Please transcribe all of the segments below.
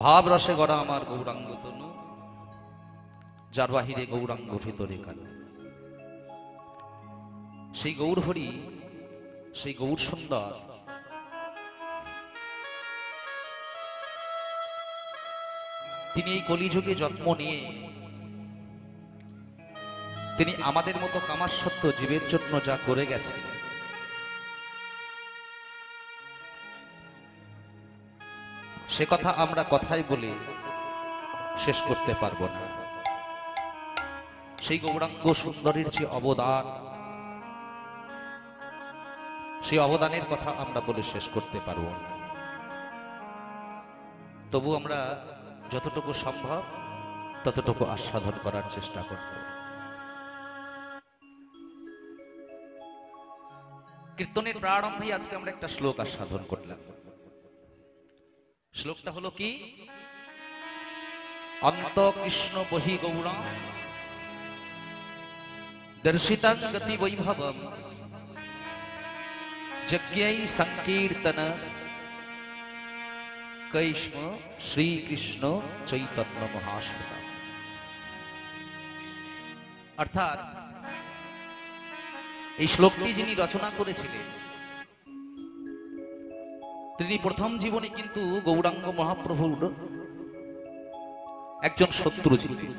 ভাব রসে গড়া আমার গৌরাঙ্গ তনু, যার বাহিরে গৌরাঙ্গ ভিতরে কানু। সেই গৌর হরি, সেই গৌর সুন্দর তিনি এই কলিযুগে জন্ম নিয়ে তিনি আমাদের মতো কামাসক্ত জীবের জন্য যা করে গেছে, সে কথা আমরা কথাই বলে শেষ করতে পারবো না। সেই গৌরাঙ্গ সুন্দরীর যে অবদান, সেই অবদানের কথা আমরা বলে শেষ করতে পারবো না। তবু আমরা যতটুকু সম্ভব ততটুকু আস্বাদন করার চেষ্টা করব। কীর্তনের প্রারম্ভে আজকে আমরা একটা শ্লোক আস্বাদন করলাম। শ্লোকটা হলো কি? অন্ত কৃষ্ণ বহি গৌরং দর্শিতাং গতি বৈভবম যজ্ঞৈ সংকীর্তন কৈষ্ম শ্রীকৃষ্ণ চৈতন্য মহাশ্রীতা। অর্থাৎ এই শ্লোকটি যিনি রচনা করেছিলেন তিনি প্রথম জীবনে কিন্তু গৌরাঙ্গ মহাপ্রভুর একজন শত্রু ছিলেন,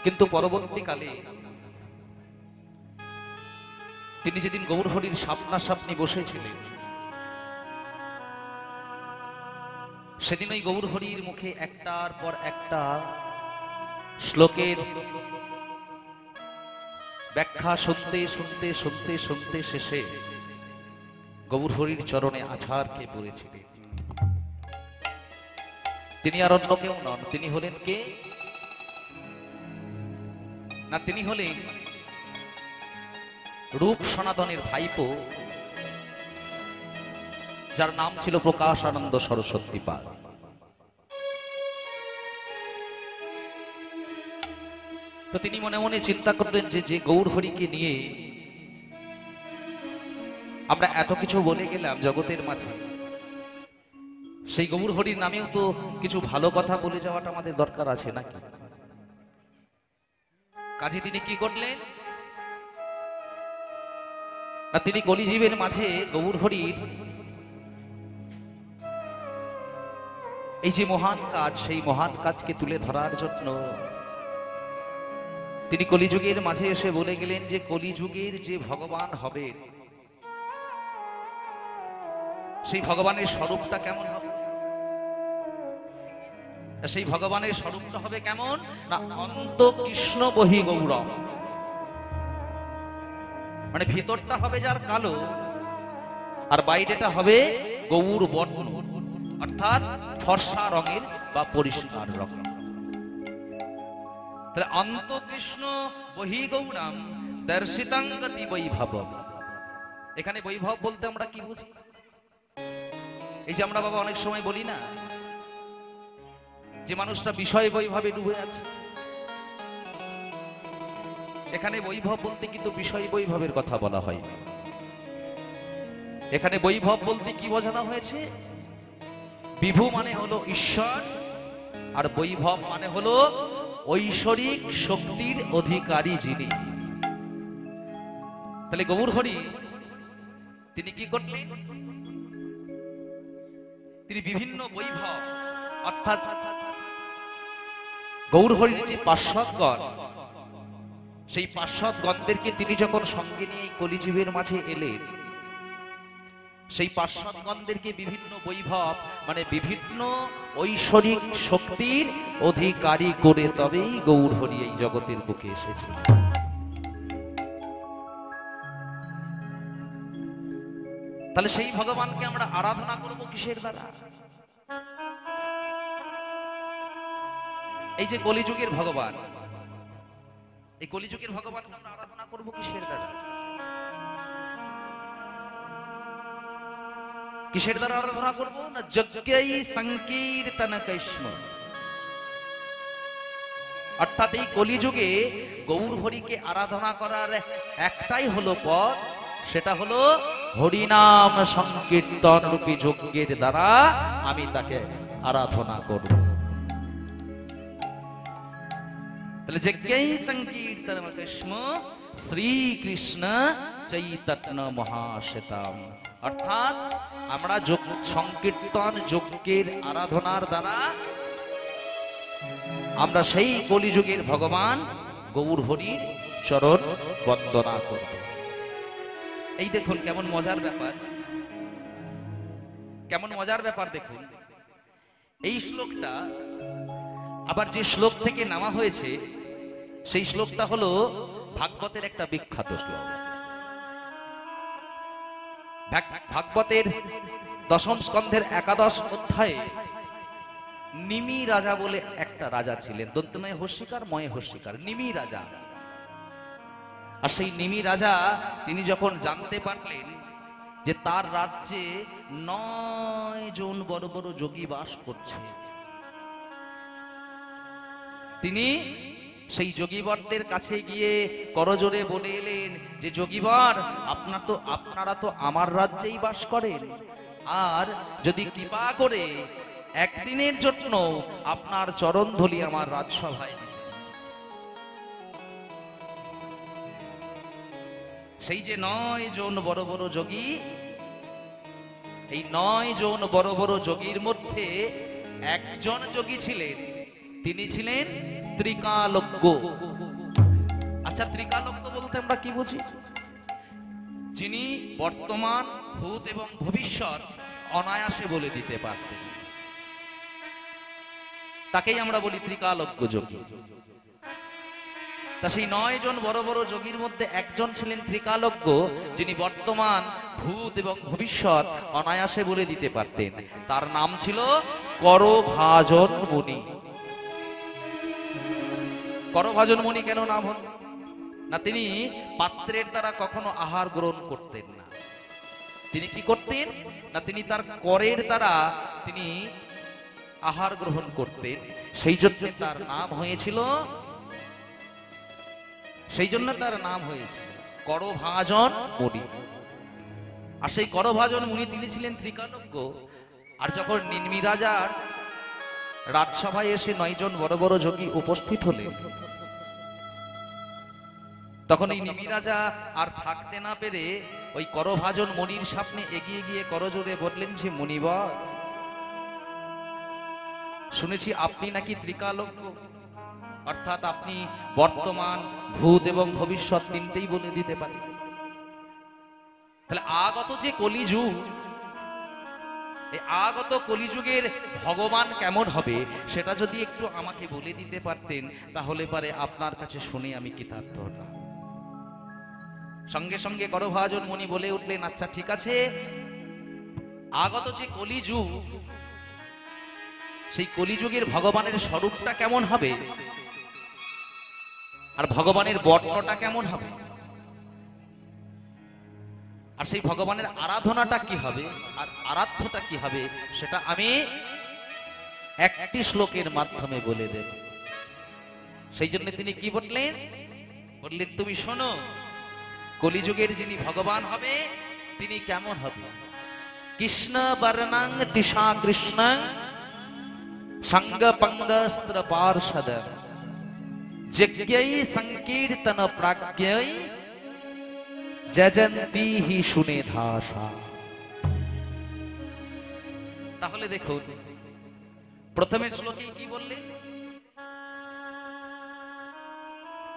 কিন্তু পরবর্তীকালে তিনি যেদিন গৌরহরির সামনাসামনি বসেছিলেন সেদিন ওই গৌরহরির মুখে একটার পর একটা শ্লোকের ব্যাখ্যা শুনতে শুনতে শুনতে শুনতে শেষে গৌরহরির চরণে আছাড় খেয়ে পড়েছিলেন। তিনি আর অন্য কেউ নন, তিনি হলেন কে না, তিনি হলেন রূপ সনাতনের ভাইপো, যার নাম ছিল প্রকাশানন্দ সরস্বতী পাল। তো তিনি মনে মনে চিন্তা করলেন যে গৌরহরিকে নিয়ে আমরা এত কিছু বলে গেলাম জগতের মাঝে, সেই গৌরহরির নামেও তো কিছু ভালো কথা বলে যাওয়াটা আমাদের দরকার আছে নাকি? কাজে তিনি কি করলেন না, তিনি কলিজীবের মাঝে গৌরহরির এই যে মহান কাজ, সেই মহান কাজকে তুলে ধরার জন্য তিনি কলিযুগের মাঝে এসে বলে গেলেন যে কলিযুগের যে ভগবান হবে সেই ভগবানের স্বরূপটা কেমন হবে? সেই ভগবানের স্বরূপটা হবে কেমন না, অন্ত কৃষ্ণ বহি গৌরম, মানে ভিতরটা হবে যার কালো আর বাইরেটা হবে গৌর বর্ণ, অর্থাৎ ফর্সা রঙের বা পরিষ্কার রঙ। তাহলে অন্ত কৃষ্ণ বহি গৌরম দর্শিতাং গতি বৈভবম। এখানে বৈভব বলতে আমরা কি বুঝি? এই যে আমরা বাবা অনেক সময় বলি না যে মানুষটা বিষয় বৈভবে ডুবে আছে, এখানে বৈভব বলতে কিন্তু বিষয় বৈভবের কথা বলা হয়। এখানে বৈভব বলতে কি বোঝানো হয়েছে? বিভু মানে হলো ঈশ্বর, আর বৈভব মানে হলো ঐশ্বরিক শক্তির অধিকারী যিনি। তাহলে গৌরহরি তিনি কি করলেন? তিনি বিভিন্ন বৈভব অর্থাৎ গৌরহরির যে পার্শ্বদগণ, সেই পার্শ্বদগণদেরকে তিনি যখন সঙ্গে নিয়ে কলিযুগের মাঝে এলেন, সেই পার্শ্বদগণদেরকে বিভিন্ন বৈভব মানে বিভিন্ন ঐশ্বরিক শক্তির অধিকারী করে তবেই গৌরহরি এই জগতের বুকে এসেছে। তাহলে সেই ভগবানকে আমরা আরাধনা করব কিসের দ্বারা? এই যে কলিযুগের ভগবান, এই কলিযুগের ভগবানকে আমরা আরাধনা করব কিসের দ্বারা? কিসের দ্বারা আরাধনা করব না, যজ্ঞৈ সংকীর্তন কৈষ্ম। অর্থাৎ এই কলিযুগে গৌরহরিকে আরাধনা করার একটাই হলো পথ, সেটা হলো হরিনাম সংকীর্তন রূপী যজ্ঞের দ্বারা আমি তাকে আরাধনা করব। তাহলে যজ্ঞৈ সংকীর্তনম কৃষ্ণ শ্রীকৃষ্ণ চৈতন্য মহাশ্বেতাম, অর্থাৎ আমরা সংকীর্তন যজ্ঞের আরাধনার দ্বারা আমরা সেই কলিযুগের ভগবান গৌর হরির চরণ বন্দনা করব। এই দেখুন কেমন মজার ব্যাপার, কেমন মজার ব্যাপার দেখুন। এই শ্লোকটা আবার যে শ্লোক থেকে নেওয়া হয়েছে সেই শ্লোকটা হলো ভাগবতের একটা বিখ্যাত শ্লোক। ভাগবতের দশম স্কন্ধের 11 অধ্যায়ে নিমি রাজা বলে একটা রাজা ছিলেন, দন্তময় হস্যিকার ময়ে হস্যিকার, নিমি রাজা। আর সেই নিমি রাজা তিনি যখন জানতে পারলেন যে তার রাজ্যে 9 জন বড় বড় যোগী বাস করছে, তিনি সেই যোগীবরদের কাছে গিয়ে করজোড়ে বলে এলেন যে যোগীবর, আপনারা তো আমার রাজ্যেই বাস করেন, আর যদি কৃপা করে একদিনের জন্য আপনার চরণধূলি আমার রাজসভায়, সেই যে 9 জন বড় বড় যোগী, এই 9 জন বড় বড় যোগীর মধ্যে একজন যোগী ছিলেন, তিনি ছিলেন ত্রিকালজ্ঞ। আচ্ছা, ত্রিকালজ্ঞ বলতে আমরা কি বুঝি? যিনি বর্তমান, ভূত এবং ভবিষ্যৎ অনায়াসে বলে দিতে পারতেন, তাকেই আমরা বলি ত্রিকালজ্ঞ যোগী। তা সেই 9 জন বড় বড় যোগীর মধ্যে একজন ছিলেন ত্রিকালজ্ঞ, যিনি বর্তমান, ভূত এবং ভবিষ্যৎ অনায়াসে বলে দিতে পারতেন। তার নাম ছিল করভাজন মুনি। করভাজন মুনি কেন নাম হল? না, তিনি পাত্রের দ্বারা কখনো আহার গ্রহণ করতেন না। তিনি কি করতেন? না, তিনি তার করের দ্বারা তিনি আহার গ্রহণ করতেন। সেই জন্য তার নাম হয়েছিল করভাজন মুনি। আর সেই করভাজন মুনি তিনি ছিলেন ত্রিকালজ্ঞ। আর যখন নিমি রাজার রাজসভায় এসে 9 জন বড় বড় যোগী উপস্থিত হলেন, তখন এই নিমি রাজা আর থাকতে না পেরে ওই করভাজন মুনির সামনে এগিয়ে গিয়ে করজোড়ে বললেন যে মুনিবর, শুনেছি আপনি নাকি ত্রিকালজ্ঞ, অর্থাৎ আপনি বর্তমান, ভূত এবং ভবিষ্যৎ তিনটেই বলে দিতে পারেন। তাহলে আগত যে কলিযুগ, এই আগত কলিযুগের ভগবান কেমন হবে সেটা যদি একটু আমাকে বলে দিতে পারতেন, তাহলে পারে আপনার কাছে শুনে আমি কৃতার্থ হতাম। সঙ্গে সঙ্গে করভাজন মুনি বলে উঠলেন, আচ্ছা ঠিক আছে, আগত যে কলিযুগ, সেই কলিযুগের ভগবানের স্বরূপটা কেমন হবে, আর ভগবানের বর্ণটা কেমন হবে, আর সেই ভগবানের আরাধনাটা কি হবে, আর আরাধ্যটা কি হবে, সেটা আমি একটি শ্লোকের মাধ্যমে বলে দেব। সেই জন্য তিনি কি বললেন? বললেন, তুমি শোনো, কলিযুগের যিনি ভগবান হবে তিনি কেমন হবে। কৃষ্ণ বর্ণং দিশা কৃষ্ণ সঙ্গ পঙ্গস্ত্র পার্ষদ যজ্ঞৈ সংকীর্তন প্রাজ্ঞৈ যজন্তি হি সুনেধাসা। তাহলে দেখুন, প্রথমের শ্লোকে কি বললেন?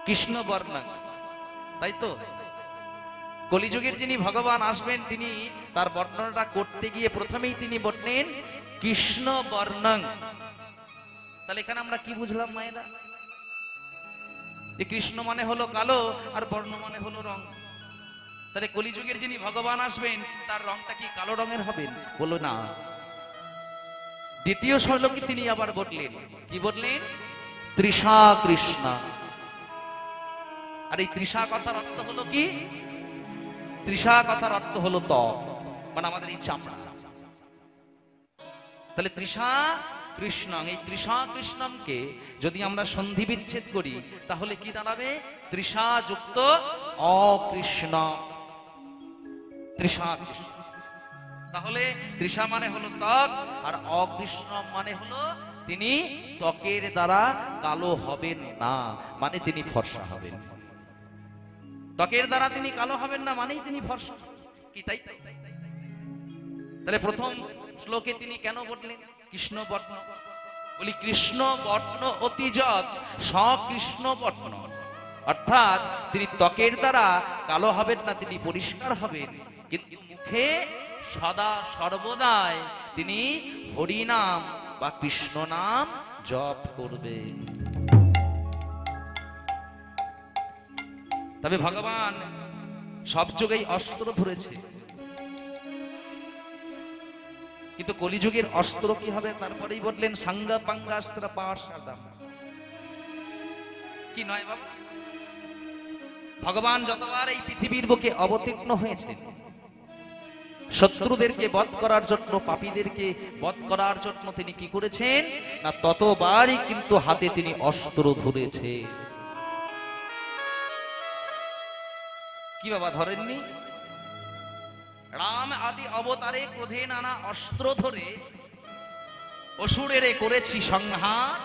কৃষ্ণ বর্ণং, তাই তো? কলিযুগের যিনি ভগবান আসবেন তিনি তার বর্ণনাটা করতে গিয়ে প্রথমেই তিনি বললেন কৃষ্ণ বর্ণং। তাহলে এখানে আমরা কি বুঝলাম মায়েরা? যে কৃষ্ণ মানে হলো কালো আর বর্ণ মানে হলো রং। তাহলে কলিযুগের যিনি ভগবান আসবেন তার রংটা কি কালো রঙের হবেন? বলো না। দ্বিতীয় শ্লোকে তিনি আবার বললেন, কি বললেন? তৃষা কৃষ্ণ। আর এই তৃষা কথার অর্থ হলো কি? তৃষা কথার অর্থ হলো ত্বক, মানে আমাদের এই চামড়া। তাহলে তৃষা কৃষ্ণ, এই তৃষা কৃষ্ণমকে যদি আমরা সন্ধি বিচ্ছেদ করি তাহলে কি দাঁড়াবে? তৃষা যুক্ত অকৃষ্ণ। তৃষা কৃষ্ণ। তাহলে তৃষা মানে হলো ত্বক, আর অকৃষ্ণ মানে হলো তিনি ত্বকের দ্বারা কালো হবেন না, মানে তিনি ফর্সা হবেন। ত্বকের দ্বারা তিনি কালো হবেন না মানেই তিনি ফর্সা, কি তাই? তাহলে প্রথম শ্লোকে তিনি কেন বললেন কৃষ্ণ বর্ণ? বলি কৃষ্ণ বর্ণ অতিযৎ সকৃষ্ণ বর্ণ, অর্থাৎ তিনি ত্বকের দ্বারা কালো হবেন না, তিনি পরিষ্কার হবেন, কিন্তু মুখে সদা সর্বদাই তিনি হরি নাম বা কৃষ্ণ নাম জপ করবেন। তবে ভগবান সব যুগেই অস্ত্র ধরেছে, কিন্তু কলিযুগের অস্ত্র কি হবে তারপরেই বললেন সাঙ্গা পাঙ্গাস্ত্র পাশাদাম, কি নয় বাবা? ভগবান যতবার এই পৃথিবীর বুকে অবতীর্ণ হয়েছে শত্রুদেরকে বধ করার জন্য, পাপীদেরকে বধ করার জন্য তিনি কি করেছেন না ততবারই কিন্তু হাতে তিনি অস্ত্র ধরেছে। কি বাবা ধরেননি? রাম আদি অবতারে ক্রোধে নানা অস্ত্র ধরে অসুরেরে করেছি সংহার,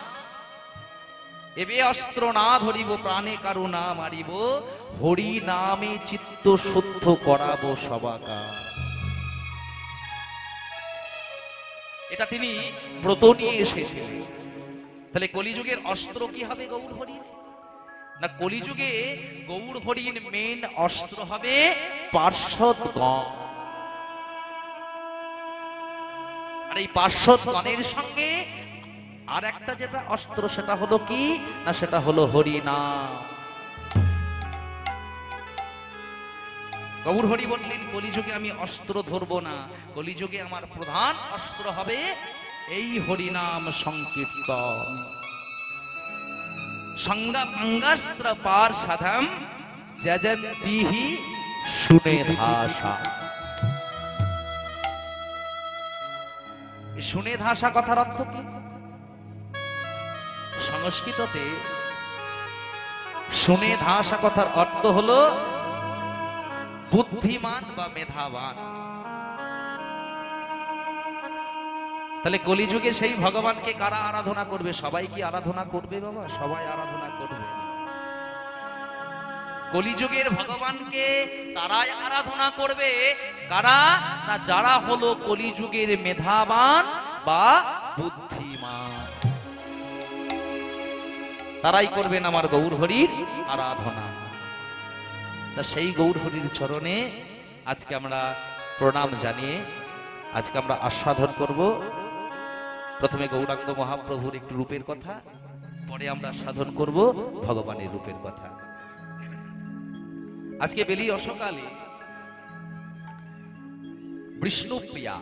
এবে অস্ত্র না ধরিব প্রাণে কারু না মারিব, হরি নামে চিত্ত শুদ্ধ করাবো সবাকার। এটা তিনি ব্রত নিয়ে এসেছিলেন। তাহলে কলিযুগের অস্ত্র কি হবে গৌর হরিণ? না কলিযুগে গৌর হরিণ মেন অস্ত্র হবে পার্শ্বদগণ। আর এই পার্শ্বদগণের সঙ্গে আর একটা যেটা অস্ত্র সেটা হলো কি না সেটা হলো হরিনাম। গৌর হরি বললেন কলিযুগে আমি অস্ত্র ধরবো না, কলিযুগে আমার প্রধান অস্ত্র হবে এই হরিনাম সংকীর্তন। সংজ্ঞা পাঙ্গাস্ত্র পার সাধাম যজন্তিহি সুনেধাসা। সুনেধাসা কথার অর্থ কি? সংস্কৃততে সুনেধাসা কথার অর্থ হলো বুদ্ধিমান বা মেধাবান। তাহলে কলিযুগে সেই ভগবানকে কারা আরাধনা করবে? সবাই কি আরাধনা করবে বাবা? সবাই আরাধনা করবে। কলিযুগের ভগবানকে তারাই আরাধনা করবে কারা? না যারা হলো কলিযুগের মেধাবান বা বুদ্ধিমান, তারাই করবেন আমার গৌর হরির আরাধনা। তা সেই গৌর হরির চরণে আজকে আমরা প্রণাম জানিয়ে আজকে আমরা আস্বাদন করব। প্রথমে গৌরাঙ্গ মহাপ্রভুর একটু রূপের কথা, পরে আমরা সাধন করব ভগবানের রূপের কথা। আজকে বেলি অসকালে বিষ্ণুপ্রিয়া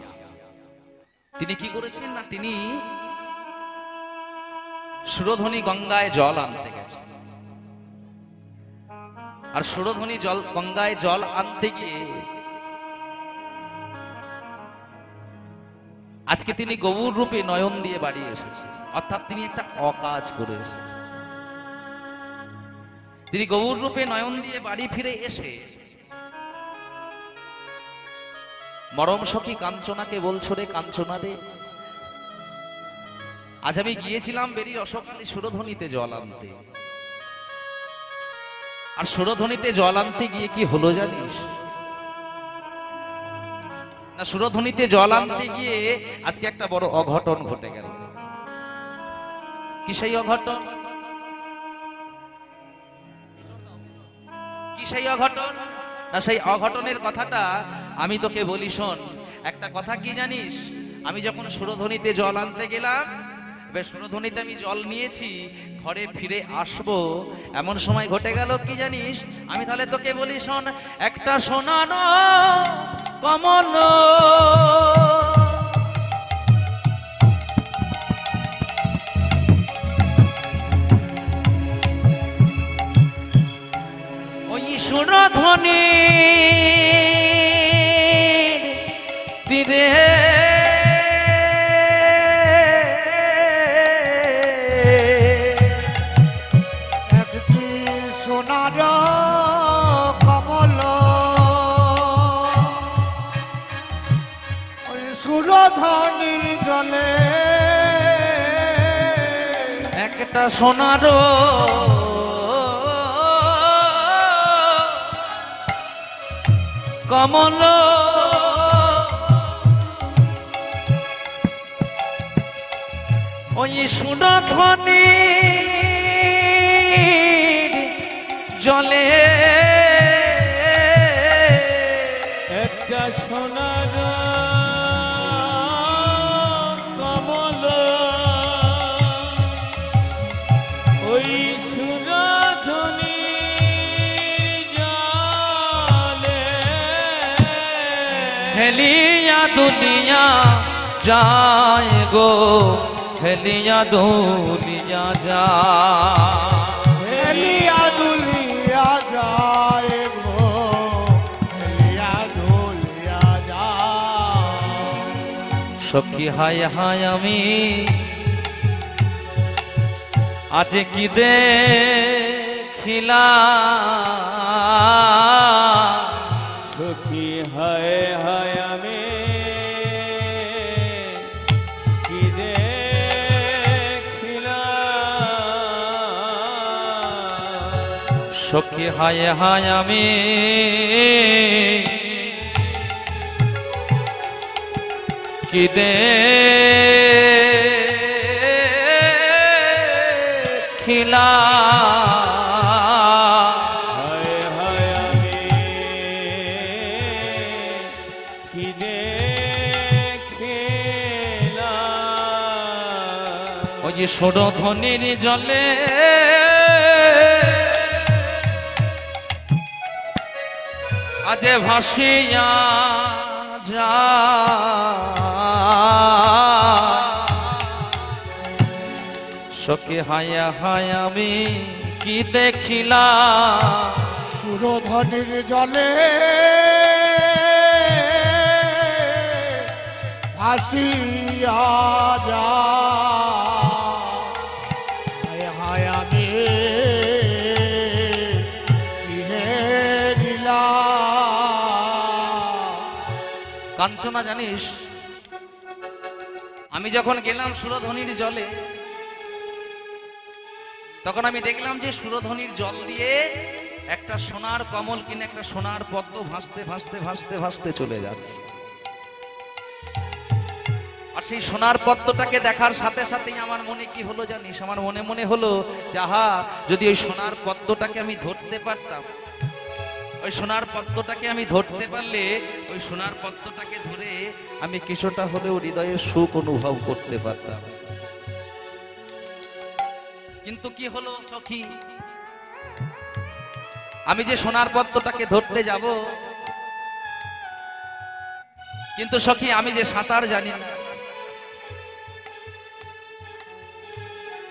তিনি কি করেছেন না তিনি সুরধনী গঙ্গায় জল আনতে গেছেন। আর সুরধনী জল গঙ্গায় জল আনতে গিয়ে আজকে তিনি গৌর রূপে নয়ন দিয়ে বাড়ি এসেছেন, অর্থাৎ তিনি একটা অকাজ করে এসেছেন। তিনি গৌর রূপে নয়ন দিয়ে বাড়ি ফিরে এসে মরম সখী কাঞ্চনাকে বলছো রে কাঞ্চনা রে, আজ আমি গিয়েছিলাম বেরিয়ে অসকালে সুরধনীতে জল আনতে, আর সুরধনীতে জল আনতে গিয়ে কি হলো জানিস না? সুরধনীতে জল আনতে গিয়ে আজকে একটা বড় অঘটন ঘটে গেল। কি সেই অঘটন? কি সেই অঘটন? না সেই অঘটনের কথাটা আমি তোকে বলি শোন। একটা কথা কি জানিস, আমি যখন সুরধনীতে জল আনতে গেলাম, সুরধনীতে আমি জল নিয়েছি, ঘরে ফিরে আসবো এমন সময় ঘটে গেল কি জানিস? আমি তাহলে তোকে বলি শোন। একটা সোনানো কমল ওই সুরধনী তীরে সুরধনির জলে একটা সোনার কমল ওই সুরধনির জলে একটা সোনার কমল ওই সুরধনির জলে হেলিয়া দুনিয়া যায় গো হেলিয়া দুনিয়া যায় হেলিয়া দুলিয়া যায় গো হেলিয়া দুলিয়া যায় সখী হায় হায় আমি আজ কি দেখিলা সখী হায় হায় আমি কি দেখিলাম সখী হায় হায় আমি কি দেখিলা হায় হায় আমি কি দেখিলাম ওই যে সুরধনির জলে আজে ভাসিয়া যা সখী হায়া হায় আমি কি দেখিলাম সুরধনির জলে ভাসিয়া যা হায় হায় আমি কিনে দিলাম কাঞ্চনা জানিস আমি যখন গেলাম সুরধনির জলে তখন আমি দেখলাম যে সুরধনির জল দিয়ে একটা সোনার কমল কিনে একটা সোনার পদ্ম ভাসতে ভাসতে ভাসতে ভাসতে চলে যাচ্ছে আর সেই সোনার পদ্মটাকে দেখার সাথে সাথেই আমার মনে কি হলো জানিস আমার মনে মনে হলো যাহা যদি ওই সোনার পদ্মটাকে আমি ধরতে পারতাম ওই সোনার পদ্মটাকে আমি ধরতে পারলে ওই সোনার পদ্মটাকে ধরে আমি কিছুটা হলেও হৃদয়ে সুখ অনুভব করতে পারতাম কিন্তু কি হলো সখী আমি যে সোনার পদ্মটাকে ধরতে যাব কিন্তু সখী আমি যে সাঁতার জানি না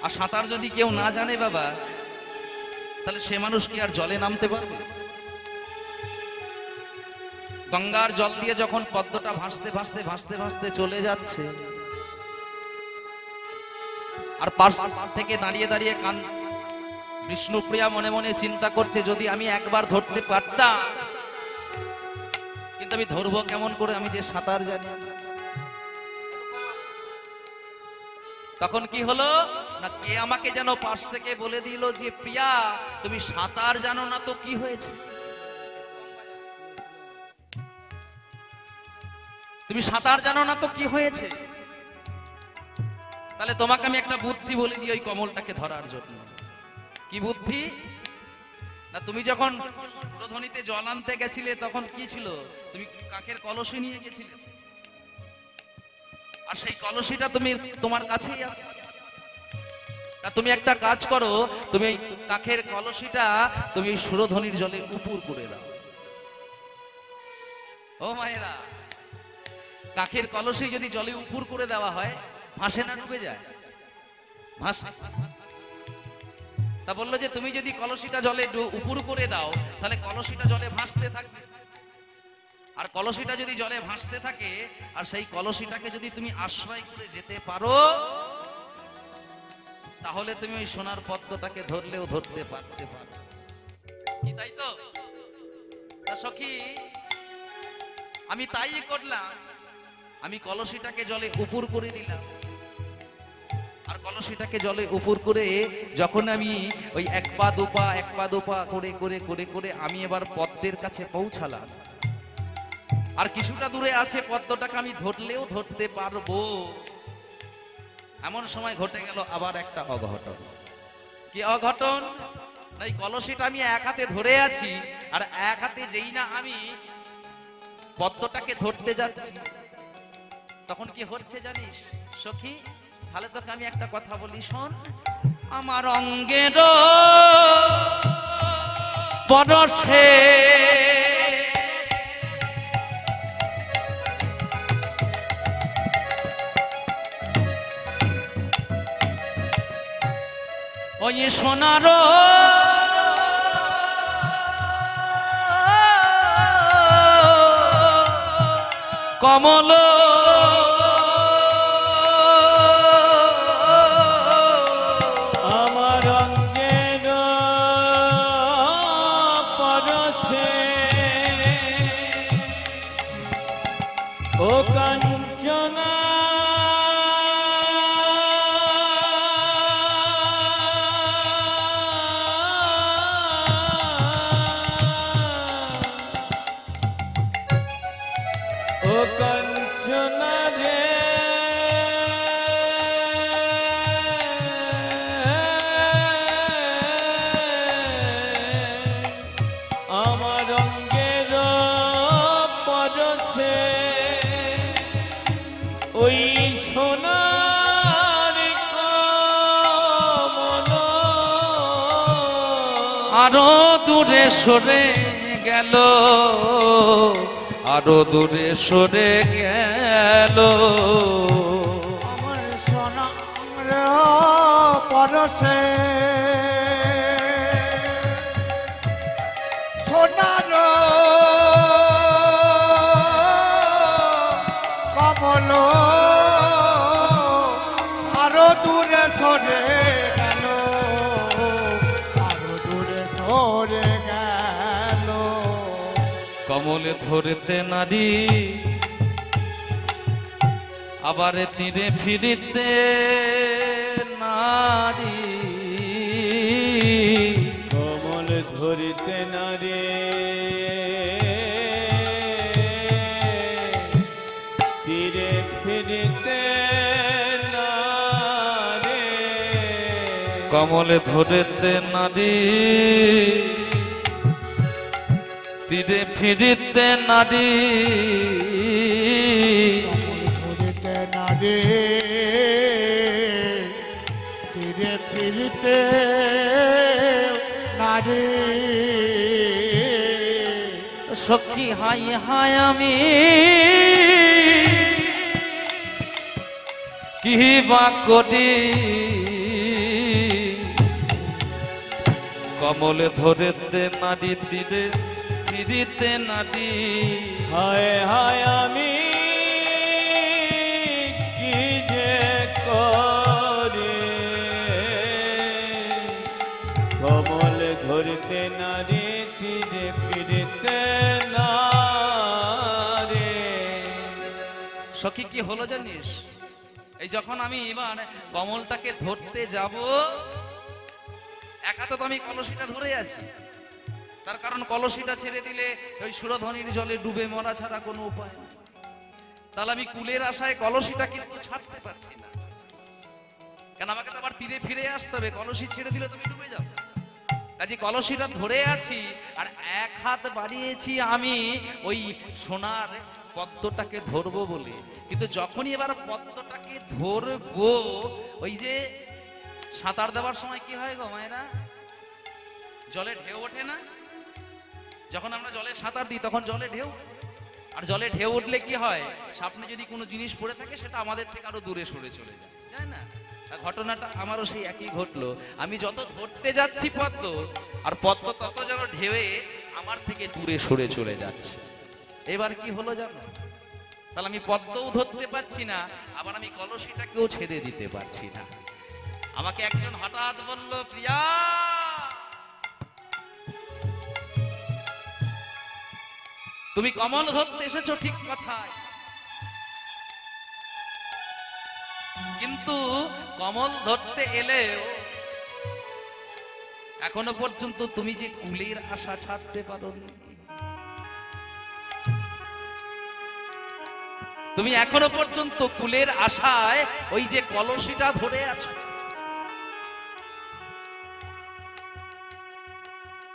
আর সাঁতার যদি কেউ না জানে বাবা তাহলে সে মানুষ কি আর জলে নামতে পারবে গঙ্গার জল দিয়ে যখন পদ্মটা ভাসতে ভাসতে ভাসতে ভাসতে চলে যাচ্ছে আর পাশ থেকে দাঁড়িয়ে দাঁড়িয়ে কান বিষ্ণুপ্রিয়া মনে মনে চিন্তা করছে যদি আমি একবার ধরতে পারতাম কিন্তু আমি ধরবো কেমন করে আমি যে সাঁতার জানি তখন কি হলো না কে আমাকে যেন পাশ থেকে বলে দিল যে প্রিয়া তুমি সাঁতার জানো না তো কি হয়েছে তুমি সাঁতার জানো না তো কি হয়েছে তাহলে তোমাকে আমি একটা বুদ্ধি বলে দিই ওই কমলটাকে ধরার জন্য কি বুদ্ধি না তুমি যখন সুরধনিতে জল আনতে গেছিলে তখন কি ছিল তুমি কাকের কলসি নিয়ে গেছিলে আর সেই কলসিটা তুমি তোমার কাছেই আছে তা তুমি একটা কাজ করো তুমি এই কাকের কলসিটা তুমি এই সুরধনির জলে উপুর করে দাও ও মায়েরা কাকের কলসি যদি জলে উপুর করে দেওয়া হয় ভাসে না ডুবে যায় ভাসে তা বললো যে তুমি যদি কলসিটা জলে উপুর করে দাও তাহলে কলসিটা জলে ভাসতে থাকবে আর কলসিটা যদি জলে ভাসতে থাকে আর সেই কলসিটাকে যদি তুমি আশ্রয় করে যেতে পারো তাহলে তুমি ওই সোনার পদ্মটাকে ধরলেও ধরতে পারতে পারো কি তাই তো তা সখী আমি তাই করলাম আমি কলসিটাকে জলে উপুর করে দিলাম, আর কলসিটাকে জলে উপুর করে যখন আমি ওই এক পা দুপা করে করে করে করে আমি এবার পদ্মের কাছে পৌঁছালাম, আর কিছুটা দূরে আছে পদ্মটাকে আমি ধরলেও ধরতে পারবো, এমন সময় ঘটে গেল আবার একটা অঘটন। কি অঘটন? এই কলসিটা আমি এক হাতে ধরে আছি, আর এক হাতে যেই না আমি পদ্মটাকে ধরতে যাচ্ছি, তখন কি হচ্ছে জানিস সখী? তাহলে তোকে আমি একটা কথা বলি, শোন। আমার অঙ্গের পরশে ওই সোনার কমল আমার অঙ্গের পরশে ও কাঞ্চনা ও কাঞ্চনা রে আমার অঙ্গের পরশে ওই সোনার কমল আরো দূরে সরে গেল, আরো দূরে সরে গেল। আমার সোনা পরশে সোনার কমল আরো দূরে সরে গেল, আরো দূরে সরে গেল। কমলে ধরতে নারী আবার তীরে ফিরিতে নারী, কমল ধরিতে না রে তীরে ফিরিতে না রে কমলে ধরতে নারী তীরে ফিরিতে নারী, ফিরিতে নারে ফিরে ফিরিতে নারে। সখী হাই হাই আমি কি বা করি, কমলে ধরতে নারী তীরে ফিরিতে নারী। হায় হায় আমি কি যে করে কমল ধরতে না রে তীরে ফিরতে না রে। সখী কি হলো জানিস? এই যখন আমি এবার কমলটাকে ধরতে যাব, এক হাতে তো আমি কলসিটা ধরে আছি, তার কারণ কলসিটা ছেড়ে দিলে ওই সুরধ্বনির জলে ডুবে মরা ছাড়া কোনো উপায় নেই। তাহলে আমি কুলের আশায় কলসিটা কিন্তু ছাড়তে পারছি না, কেন আমাকে তো আবার তীরে ফিরে আসতে হবে, কলসি ছেড়ে দিলে তুমি ডুবে যাবে। কাজে কলসিটা ধরে আছি আর এক হাত বাড়িয়েছি আমি ওই সোনার পদ্মটাকে ধরবো বলে, কিন্তু যখনই এবার পদ্মটাকে ধরবো, ওই যে সাঁতার দেওয়ার সময় কি হয় গো মায়েরা, জলে ঢেউ ওঠে না? যখন আমরা জলে সাঁতার দিই তখন জলে ঢেউ, আর জলে ঢেউ উঠলে কি হয়, সামনে যদি কোনো জিনিস পড়ে থাকে সেটা আমাদের থেকে আরো দূরে সরে চলে যায়, তাই না? ঘটনাটা আমারও সেই একই ঘটলো। আমি যত ধরতে যাচ্ছি পদ্ম, আর পদ্ম তত যেন ঢেউয়ে আমার থেকে দূরে সরে চলে যাচ্ছে। এবার কি হলো জানো? তাহলে আমি পদ্মও ধরতে পারছি না, আবার আমি কলসিটাকেও ছেড়ে দিতে পারছি না। আমাকে একজন হঠাৎ বলল, প্রিয়া তুমি কমল ধরতে এসেছো ঠিক কথাই, কিন্তু কমল ধরতে এলেও এখনো পর্যন্ত তুমি যে কুলের আশা ছাড়তে পারোনি, তুমি এখনো পর্যন্ত কুলের আশায় ওই যে কলসিটা ধরে আছো।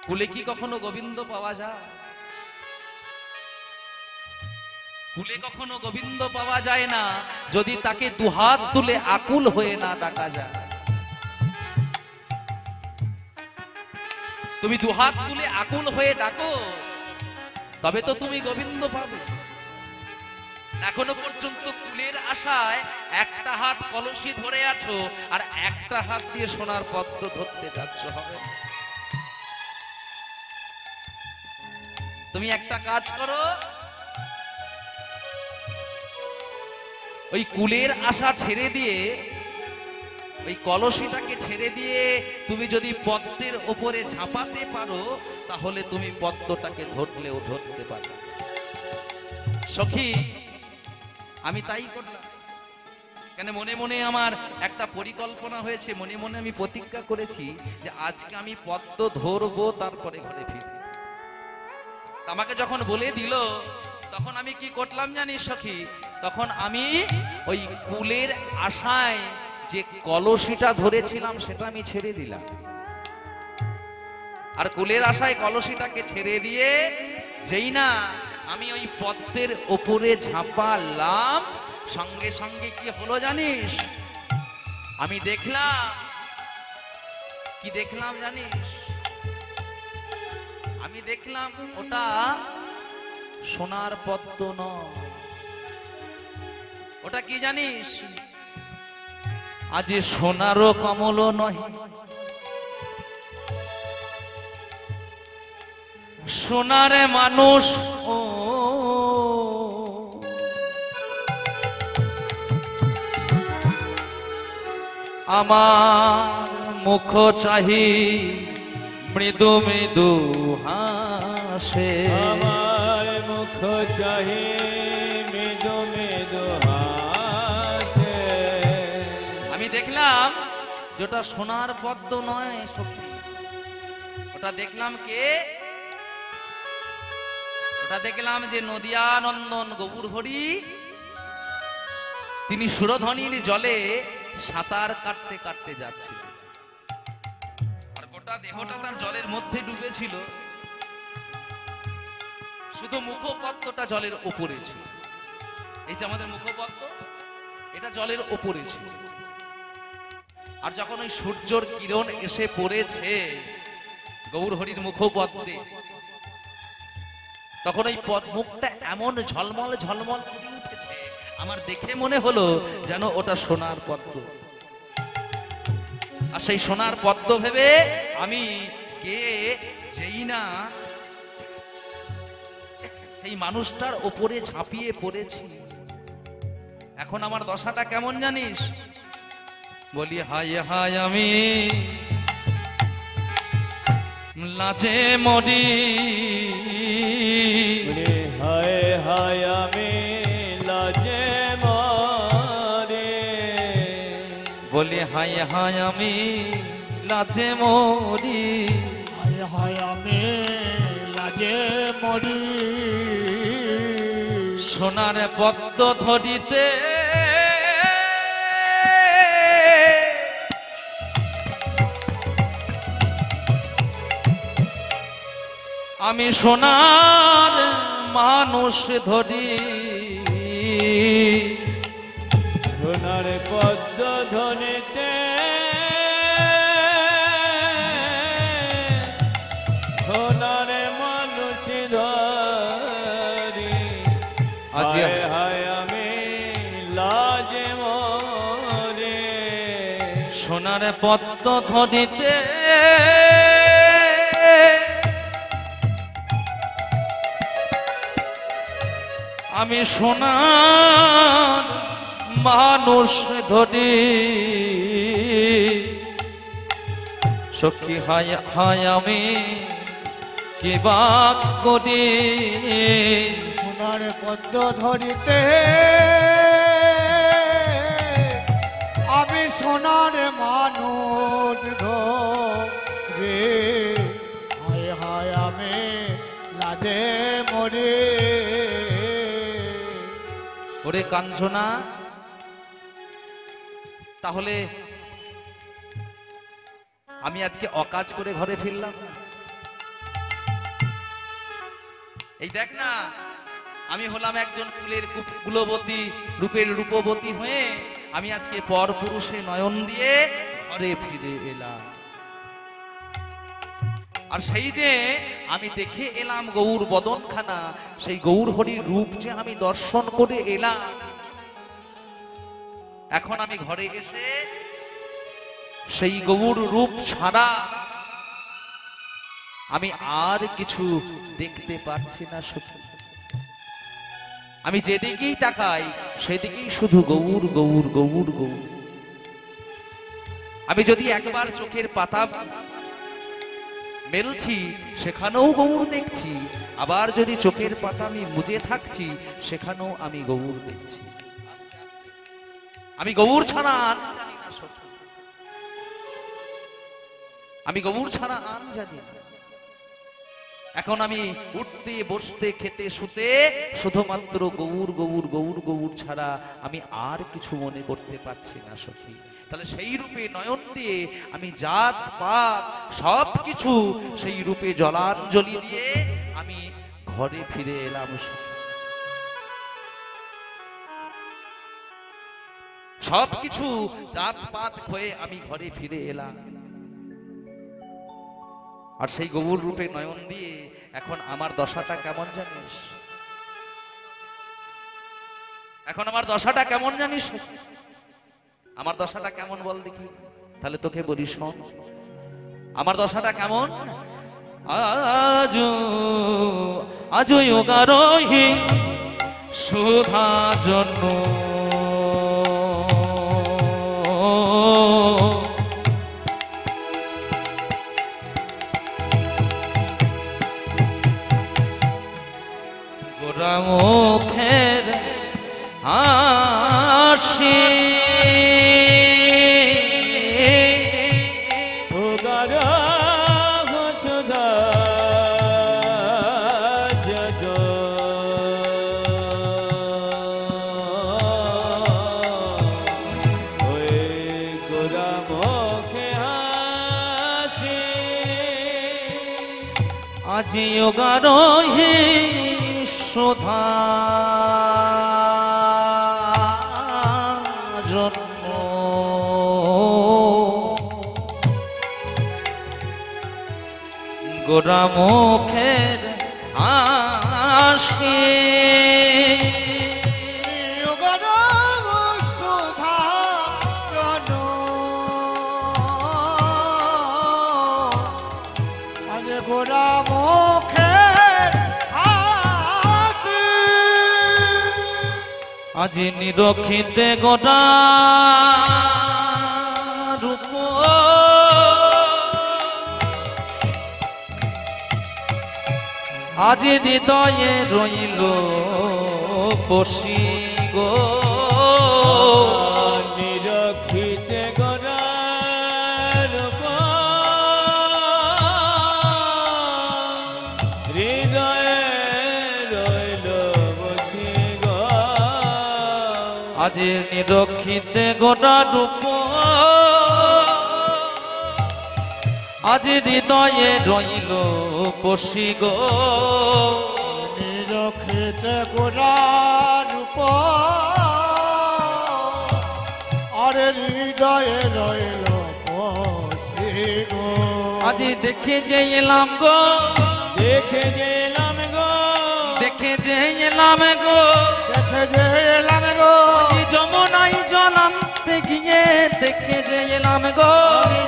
কুলে কি কখনো গোবিন্দ পাওয়া যায়? কুলে কখনো গোবিন্দ পাওয়া যায় না যদি তাকে দুহাত তুলে আকুল হয়ে না ডাকা যায়। তুমি দুহাত তুলে আকুল হয়ে ডাকো, তবে তো তুমি গোবিন্দ পাবে। এখনো পর্যন্ত কুলের আশায় একটা হাত কলসি ধরে আছো আর একটা হাত দিয়ে সোনার পদ্ম ধরতে যাচ্ছ, হবে না। তুমি একটা কাজ করো, ওই কুলের আশা ছেড়ে দিয়ে, ওই কলসিটাকে ছেড়ে দিয়ে তুমি যদি পদ্মের ওপরে ঝাঁপাতে পারো, তাহলে তুমি পদ্মটাকে ধরলেও ধরতে পারো। সখী, আমি তাই করলাম। কেন, মনে মনে আমার একটা পরিকল্পনা হয়েছে, মনে মনে আমি প্রতিজ্ঞা করেছি যে আজকে আমি পদ্ম ধরবো, তারপরে ঘরে ফিরব। আমাকে যখন বলে দিল, তখন আমি কি করলাম জানিস সখী? তখন আমি ওই কুলের আশায় যে কলসিটা ধরেছিলাম সেটা আমি ছেড়ে দিলাম, আর কুলের আশায় কলসিটাকে ছেড়ে দিয়ে যেই না আমি ওই পদ্মের ওপরে ঝাঁপালাম, সঙ্গে সঙ্গে কি হলো জানিস? আমি দেখলাম, কি দেখলাম জানিস? আমি দেখলাম ওটা সোনার পদ্ম নয়, ওটা কি জানিস? আজ সোনারও কমল নয়, সোনারে মানুষ ও আমার মুখ চাহি মৃদু মৃদু হাসে, আমার মুখ চাহি মৃদু মৃদু হাসে। আমি দেখলাম যেটা সোনার পদ্ম নয় সখী, ওটা দেখলাম কে? ওটা দেখলাম যে নদিয়া নন্দন গৌর হরি, তিনি সুরধনির জলে সাঁতার কাটতে কাটতে যাচ্ছিলেন, আর গোটা দেহটা তার জলের মধ্যে ডুবেছিল, শুধু মুখপদ্মটা জলের উপরে ছিল। এই যে আমাদের মুখপদ্ম, এটা জলের উপরে ছিল। আর যখন ওই সূর্যের কিরণ এসে পড়েছে গৌর হরির মুখপদ্মে, তখন ওই মুখটা এমন ঝলমল ঝলমল করে উঠেছে, আমার দেখে মনে হলো যেন ওটা সোনার পদ্ম। আর সেই সোনার পদ্ম ভেবে আমি গিয়ে যেই না সেই মানুষটার ওপরে ঝাঁপিয়ে পড়েছি, এখন আমার দশাটা কেমন জানিস? বলি হায় হায় আমি লাজে মরি, হায় হায় আমি লাজে মরি, বলি হায় হায় আমি লাজে মরি, হায় হায় আমি লাজে মরি, সোনার পদ্ম ধরিতে আমি সোনার মানুষ ধরি, সোনার পদ্ম ধরিতে সোনার মানুষ ধরি, আজ হায় হায় আমি লাজে মরি, সোনার পদ্ম ধরিতে আমি সোনার মানুষ ধরি, সখী হায় হায় আমি কি বাক করি, সোনার পদ্ম ধরিতে লাজে মরি। ওরে কাঞ্চনা, তাহলে আমি আজকে অকাজ করে ঘরে ফিরলাম না? এই দেখ না, আমি হলাম একজন কুলের কুলবতী, রূপের রূপবতী হয়ে আমি আজকে পর পুরুষে নয়ন দিয়ে ঘরে ফিরে এলাম। আর সেই যে আমি দেখে এলাম গৌর বদনখানা, সেই গৌর হরির রূপ যে আমি দর্শন করে এলাম, এখন আমি ঘরে এসে সেই গৌর রূপ ছাড়া আমি আর কিছু দেখতে পাচ্ছি না। সত্যি আমি যেদিকেই তাকাই সেদিকেই শুধু গৌর গৌর গৌর গৌর। আমি যদি একবার চোখের পাতা মেলছি সেখানেও গৌর দেখছি, আবার যদি চোখের পাতা আমি মুজে থাকছি সেখানেও আমি গৌর দেখছি। আমি গৌর ছাড়া আর জানি না, আমি গৌর ছাড়া আর জানি না। এখন আমি উঠতে বসতে খেতে শুতে শুধুমাত্র গৌর গৌর গৌর গৌর ছাড়া আমি আর কিছু মনে করতে পারছি না সখী। তাহলে সেই রূপে নয়ন দিয়ে আমি জাত পাত সব কিছু সেই রূপে জলাঞ্জলি দিয়ে আমি ঘরে ফিরে এলাম সখী। সবকিছু জাত পাত হয়ে আমি ঘরে ফিরে এলাম। আর সেই গৌর রূপে নয়ন দিয়ে এখন আমার দশাটা কেমন জানিস? এখন আমার দশাটা কেমন জানিস? আমার দশাটা কেমন বল দেখি, তাহলে তোকে বলি শোন। আমার দশাটা কেমন? আজ যোগারোহী সুধা জন্য মুখের হাসি সুধা যদ ওই গোরা মুখে হাসি আজি যোগারোহী সুধা জন্য গোরা মুখের হাসি গোরা মুখে আজি নিরক্ষিতে গোটা রূপ আজি হৃদয়ে রইল বসি গো নিরক্ষিতে গোরার হৃদয়ে রইল বসি গো আজি নিরক্ষিতে গোটা রূপ আজি হৃদয়ে রইল বসি গো নিরক্ষিতে গোরা রূপ আরে হৃদয়ে রইল বসি গো। আজি দেখে যে এলাম গো, দেখে গেলাম গো, দেখে যে এলাম গো, দেখে যে এলাম গো, আজি যমুনাই জল আনতে গিয়ে দেখে যে এলাম গো,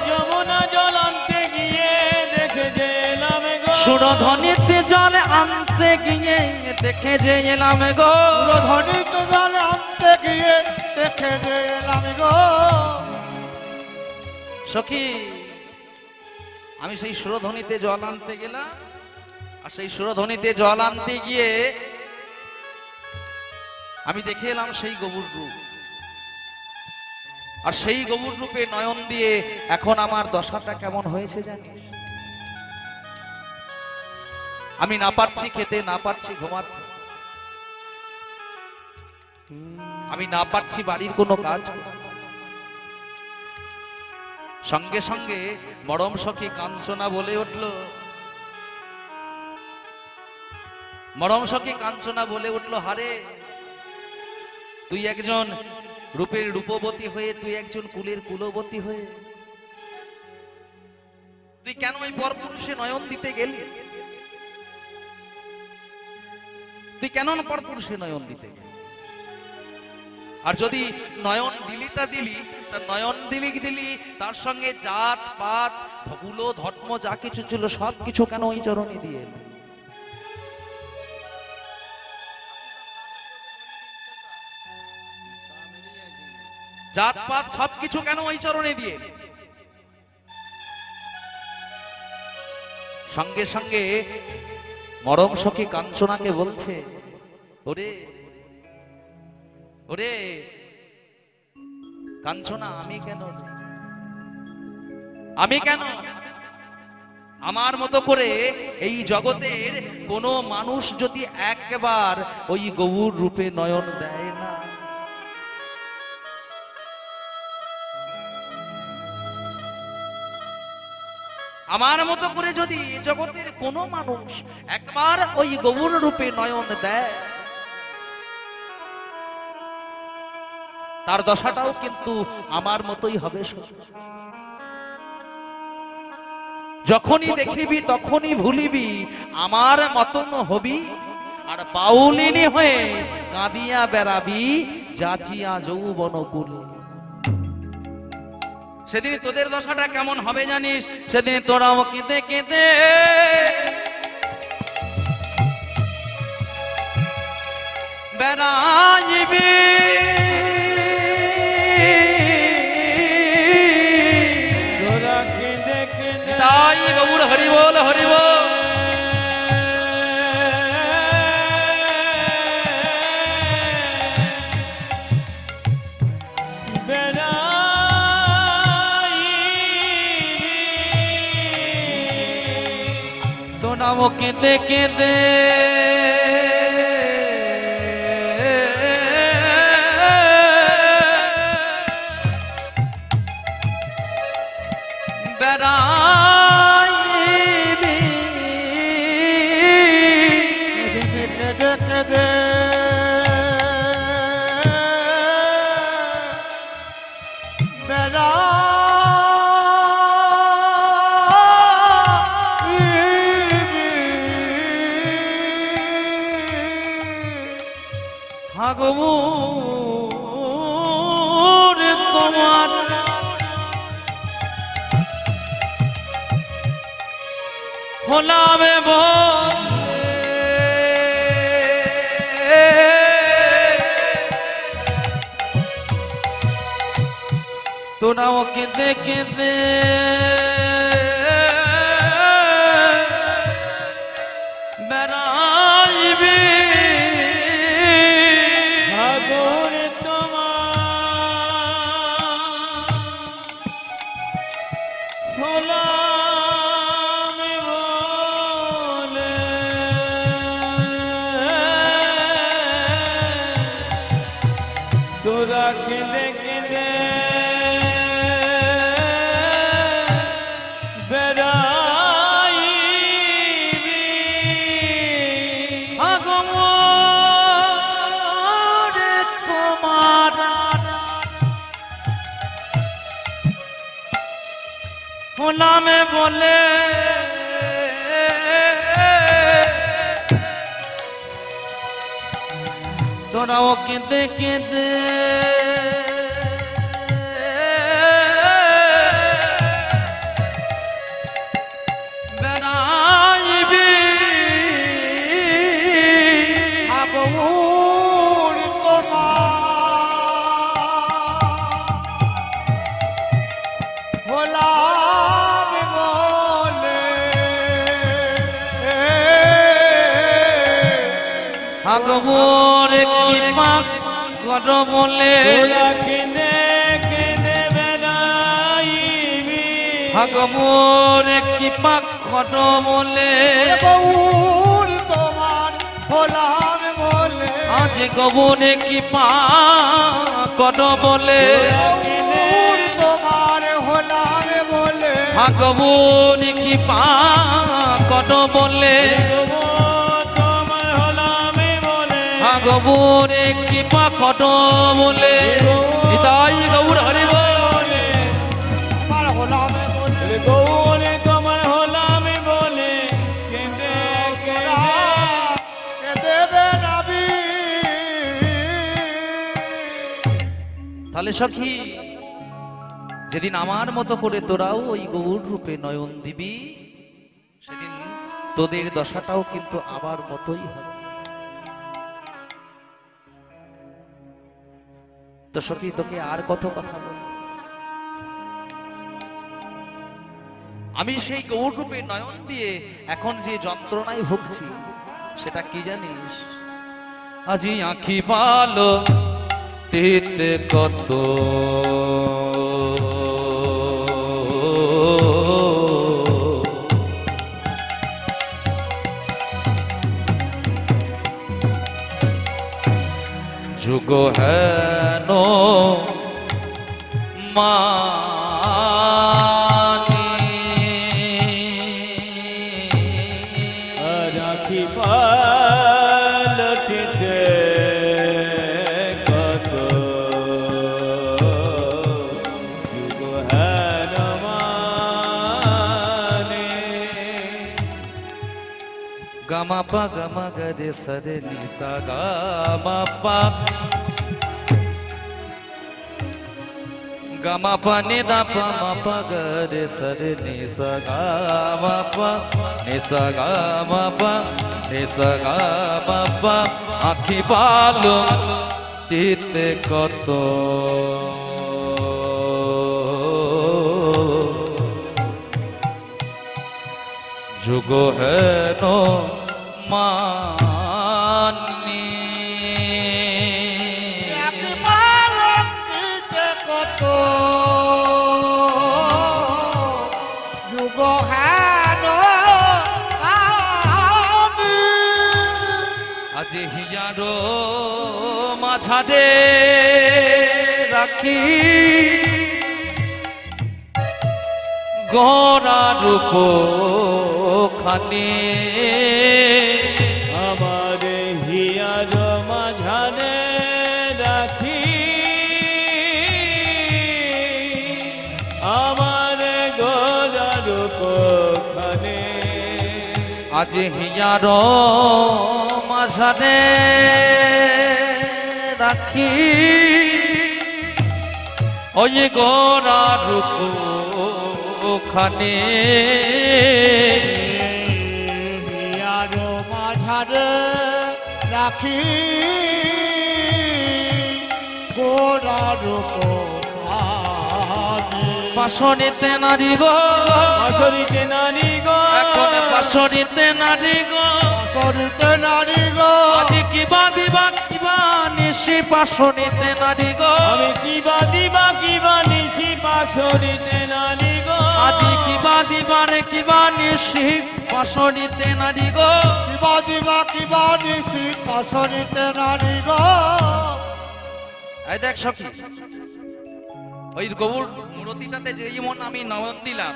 যমুনা জল আনতে গিয়ে দেখে যে এলাম গো, সুরধ্বনিতে জল আনতে গিয়ে দেখে যে এলাম গো, সুরধ্বনিতে জল আনতে গিয়ে দেখে যে এলাম গো। সখী আমি সেই সুরধ্বনিতে জল আনতে গেলাম, আর সেই সুরধ্বনিতে জল আনতে গিয়ে আমি দেখে এলাম সেই গৌর রূপ। আর সেই গৌর রূপে নয়ন দিয়ে এখন আমার দশাটা কেমন হয়েছে জানিস? আমি না পারছি খেতে, না পারছি ঘুমাতে, আমি না পারছি বাড়ির কোনো কাজ করতে। সঙ্গে সঙ্গে মরম সখী কাঞ্চনা বলে উঠল, মরম সখী কাঞ্চনা বলে উঠল, হারে তুই একজন রূপের রূপবতী হয়ে, তুই একজন কুলের কুলবতী হয়ে তুই কেন ওই পরপুরুষে নয়ন দিতে গেলি? তুই কেন পরপুরুষে নয়ন দিতে গেলি? আর যদি নয়ন দিলি তা দিলি, তা নয়ন দিলি তার সঙ্গে জাত পাত কুলো ধর্ম যা কিছু ছিল সব কিছু কেন ওই চরণে দিয়ে এলি? জাত পাত সবকিছু কেন ওই চরণে দিয়ে? সঙ্গে সঙ্গে মরম সখী কাঞ্চনাকে বলছে, ওরে ওরে কাঞ্চনা, আমি কেন, আমি কেন? আমার মতো করে এই জগতের কোন মানুষ যদি একবার ওই গৌর রূপে নয়ন দেয় না, আমার মতো করে যদি জগতের কোন মানুষ একবার ওই গৌর রূপে নয়ন দেয়, তার দশাটাও কিন্তু আমার মতোই হবে। যখনই দেখিবি তখনই ভুলিবি, আমার মতন হবি, আর বাউলিনী হয়ে কাঁদিয়া বেড়াবি, যাচিয়া যৌবন কুলে। সেদিন তোদের দশাটা কেমন হবে জানিস? সেদিন তোরাও কেঁদে কেঁদে বেড়াইবি, তোরা কেঁদে কেঁদে তাই গৌর হরি বল, হরি বল। তোরাও কেঁদে কেঁদে বেড়াইবি, কেঁদে কেঁদে হাগমুর তোমার হলামে তোরাও কেঁদে কেঁদে বেড়াইবি, ভাগর তোমার হলাম বলে, তোরা কেঁদে কেঁদে বেড়াইবি, হাগমুর তোমার হলামে বলে, তোরাও কেঁদে কেঁদে বেড়াইবি, আবুর তোমার হলাম বলে, হাগমুর কৃপা কর বলে, তোরা কেঁদে কেঁদে বেড়াইবি, হাগমুর কৃপা কর বলে, গৌর হলাম বলে আজ গোবনে কি পা কত বলে গৌর তোমার হলাম বলে গোবনে কি পা কত বলে তোমার হলামে বলে গোবনে কি পা কত বলে তাই গৌর হরি বলে তোমার হলাম বলে গৌরে তোমার হলামে বলে কেঁদে কে দেবে নাবি তাহলে সখী যেদিন আমার মতো করে তোরাও ওই গৌর রূপে নয়ন দিবি সেদিন তোদের দশাটাও কিন্তু আমার মতোই হবে। তো সখী তোকে আর কত কথা বল, আমি সেই গৌর রূপে নয়ন দিয়ে এখন যে যন্ত্রণায় ভুগছি সেটা কি জানিস? আজি আঁখি পালো তিতে কত যুগ হেন রাখি পালটিতে কত যুগ হেন মানে গামা পা গামা গরে সরে নিসা গামা পা গামা পা নি দা পা মা পা গরে সরে নিসা গামা পা নিসা গামা পা নিসা গামা পা আঁখি পালো চিতে কত যুগ হেন মানি এক পালক দিতে কত যুগ হেন আমি আজ হিয়ারো মাঝারে রাখি গড়া রূপ খানে আমার হিয়ার মাঝারে রাখি আমার গোলার কোখানে আজ হিয়ার মাঝারে রাখি ওই গড়া রূপ খানে আরো মাঝারে রাখি গোড়ার পাশনিতে নারী গো আসরিতে নারী গো এখন পাশনিতে নারী গো সরিতে নারী গো আদি কিবা দিবা কিবা নিশি পাশনিতে নারী গো আমি কিবা নিশি পাশরিতে নারী গো আজি কিবা দিবা রে কিবা নিশি পাশনিতে নারী গো কিবা নিশি সরিতে নারী গো এই দেখ সখী ওই গৌর মূর্তিটাতে যেমন আমি নয়ন দিলাম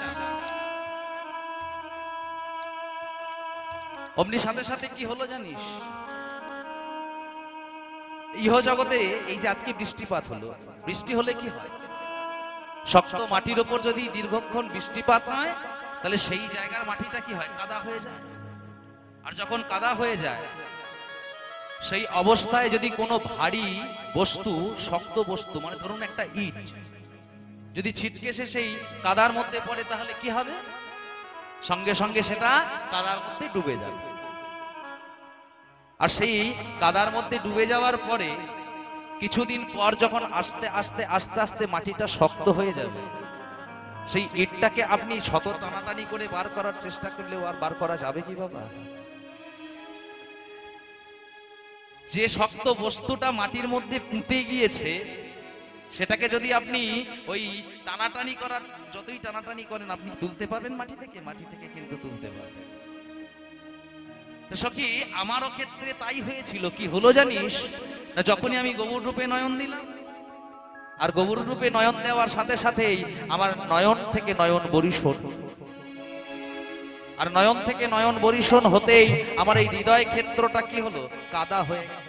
অমনি সাথে সাথে কি হলো জানিস? ইহ জগতে এই যে আজকে বৃষ্টিপাত হলো, বৃষ্টি হলে কি হয়? শক্ত মাটির উপর যদি দীর্ঘক্ষণ বৃষ্টিপাত হয় তাহলে সেই জায়গার মাটিটা কি হয়? কাদা হয়ে যায়। আর যখন কাদা হয়ে যায় সেই অবস্থায় যদি কোনো ভারী বস্তু, শক্ত বস্তু, মানে ধরুন একটা ইট যদি ছিটকে সেই কাদার মধ্যে পড়ে তাহলে কি হবে? সঙ্গে সঙ্গে সেটা কাদার মধ্যে ডুবে যাবে। আর সেই কাদার মধ্যে ডুবে যাওয়ার পরে কিছুদিন পর যখন আস্তে আস্তে আস্তে আস্তে মাটিটা শক্ত হয়ে যাবে, সেই ইটটাকে আপনি শত টানাটানি করে বার করার চেষ্টা করলেও আর বার করা যাবে কি বাবা? যে শক্ত বস্তুটা মাটির মধ্যে পুঁতে গিয়েছে সেটাকে যদি আপনি ওই টানাটানি করার, যতই টানাটানি করেন আপনি তুলতে পারবেন মাটি থেকে? মাটি থেকে কিন্তু তুলতে পারবেন। তো সখী আমারও ক্ষেত্রে তাই হয়েছিল। কি হলো জানিস না, যখনই আমি গৌর রূপে নয়ন দিলাম, আর গৌর রূপে নয়ন দেওয়ার সাথে সাথেই আমার নয়ন থেকে নয়ন বরিশন, আর নয়ন থেকে নয়ন বরিশন হতেই আমার এই হৃদয় ক্ষেত্রটা কি হলো, কাদা হয়ে গেল।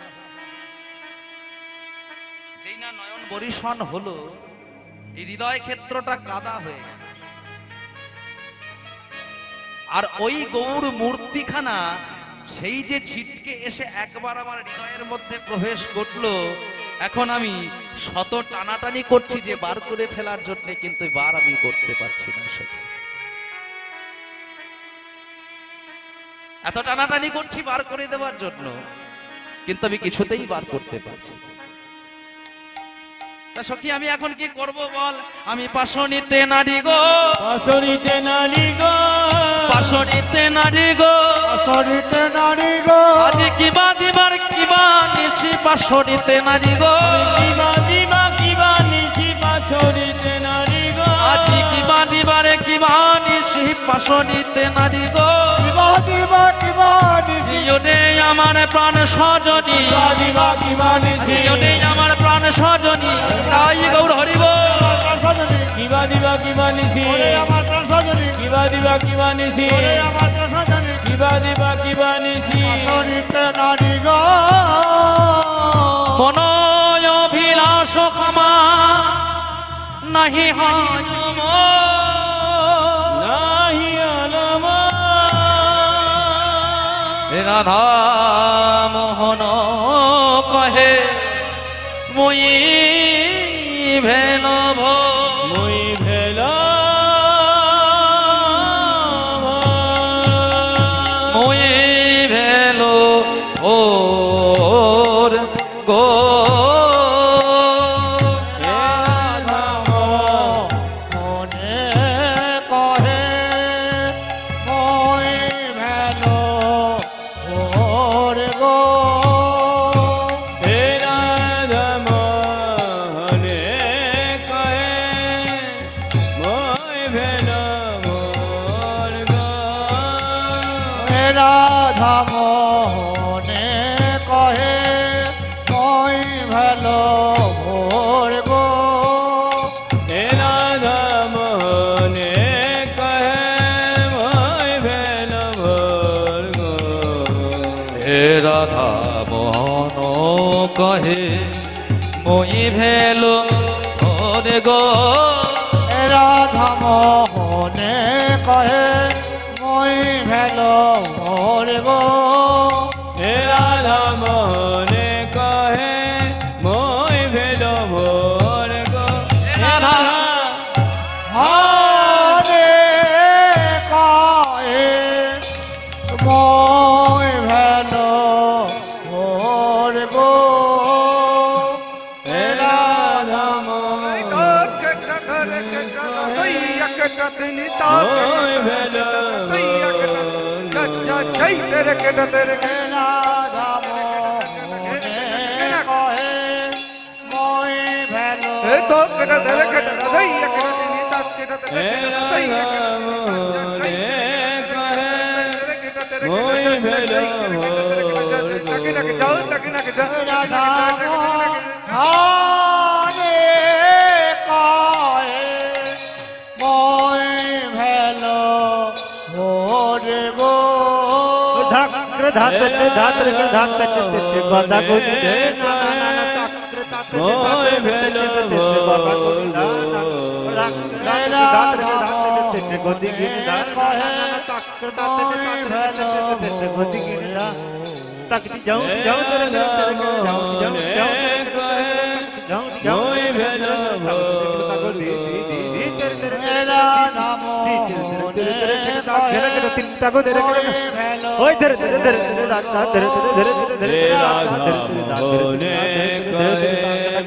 যেই না নয়ন বরিশন হলো, এই হৃদয় ক্ষেত্রটা কাদা হয়ে গেল। আর ওই গৌর মূর্তিখানা সেই যে ছিটকে এসে একবার আমার হৃদয়ের মধ্যে প্রবেশ করলো, এখন আমি শত টানাটানি করছি যে বার করে ফেলার জন্য, কিন্তু বার আমি করতে পারছি না। এত টানাটানি করছি বার করে দেওয়ার জন্য, কিন্তু আমি কিছুতেই বার করতে পারছি না। তা সখী আমি এখন কি করব বল? আমি পাশনিতে নারী গো, পাশরিতে নারী গো, পাশনিতে নারী গো, পাশরিতে নারী গো, আজ কিবা দিবার কিবা নিশি পাশনিতে নারী গো, কিবা দিবা কিবা নিশি পাশরিতে নারী গো, আজ কিবা দিবারে কিবা নিশি পাশনিতে নারী গো, কিবা দিবা কিবা নিশি, জিওনে আমার প্রাণ সজনী, কিবা দিবা কিবা নিশি, জিওনে আমার প্রাণ সজনী, তাই গৌর হরি বল। প্রাণ সজনী, কিবা দিবা কিবা নিশি, ওরে আমার প্রাণ সজনী, কিবা দিবা কিবা নিশি, ওরে আমার প্রাণ সজনী, কিবা দিবা কিবা নিশি, পাশরিতে নারী গো, মনয় অভিলাষ ক্ষমা নাহি হয় মোর। নাহি আলম রাধা মোহন কহে মই ভেল মই ভেল মই ভেল ওর গো। রাধা মনে কহে মই ভেলো ওরে গো, হে রাধা মোহনে কহে মই ভেল মোর গো। হে রাধা মোহনে কহে মই ভেলো ওরে গো, হে রাধা মোহনে কহে মই ভেল মোর গো। হে রাধা মোহন কহে মই ভেল ওর গো। হে রাধা মোহনে কহে মই ভেলো ওরে গো, হে রাধা মোহনে কহে মই ভেল মোর গো। হে রাধা হরে কহে মই ভেলো ওরে গো, হে রাধা মোহনে মই ভেল হে রাধা মোহনে কহে মই ভেলো হে রাধা মোহনে কহে মই ভেল রাধা মোহনে কহে মই ভেলো ওরে গো, মই ভেল হে রাধা মোহনে কহে মই ভেলো মই ভেল হে রাধা মোহনে কহে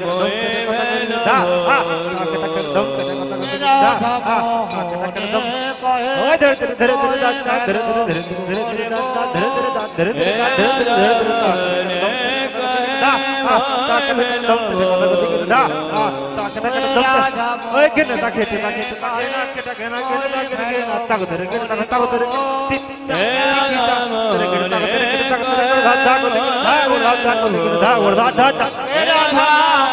মই ভেলো হে রাধা মোহনে কহে মই ভেল হে রাধা মোহনে কহে হে রাধা মোহনে কহে রাধা